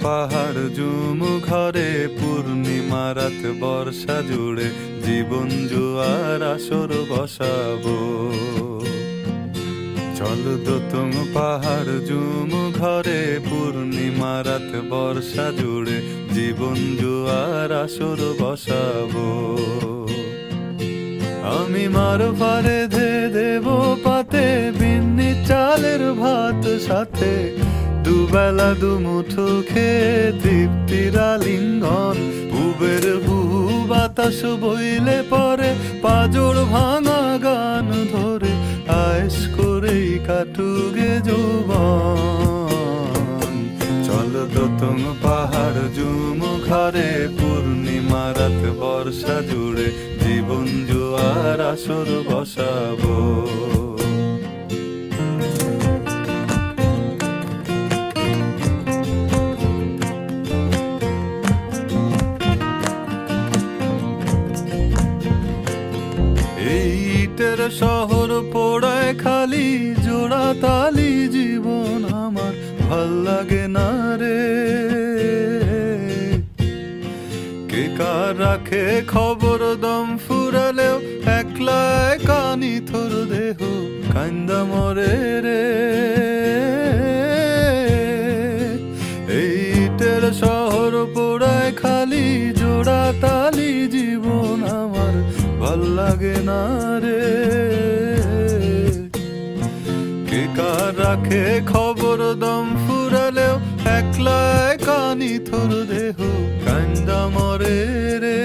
পাহাড় জুম ঘরে পূর্ণিমা রাত বর্ষা জুড়ে জীবন জুয়ার আসর বসাবো। চল দোতং পাহাড় জুম ঘরে পূর্ণিমা রাত বর্ষা জুড়ে জীবন জুয়ার আসর বসাবো। আমি মার পারে ধে দেব পাতে বিন্নি চালের ভাত সাথে দুবেলা দুমুঠো খেয়ে তৃপ্তির আলিঙ্গন। পুবের বুহু বাতাস বইলে পরে পাজর ভাঙা গান ধরে আয়েস করেই কাটুগে যৌবন। চল দোতং পাহাড় জুম ঘরে পূর্ণিমা রাত বর্ষা জুড়ে জীবন জুয়ার আসর বসাবো। ইটের শহর পোড়ায় খালি জোড়া তালি জীবন আমার ভাল লাগে না রে। কে কার রাখে খবর দম ফুরালেও একলা কানি থর দেহ কান্দা মরে রে। ইটের শহর পোড়ায় খালি জোড়া তালি জীবন আমার ভাল লাগে না রে। কে কার রাখে খবর দম ফুরালেও একলা কানি থর দেহ কান্দা মরে রে।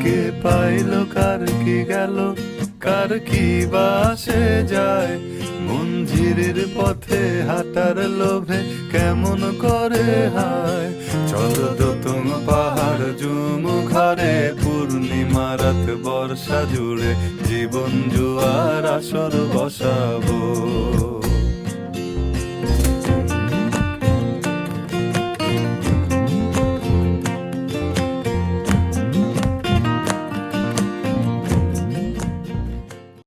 কে পাইল কার কি গেল কার কি বাসে যায় মঞ্জিরের পথে হাঁটার লোভে কেমন করে হায়। চল দোতং পাহাড় জুম ঘরে পূর্ণিমা রাত বর্ষা জুড়ে জীবন জুয়ার আসর বসাবো।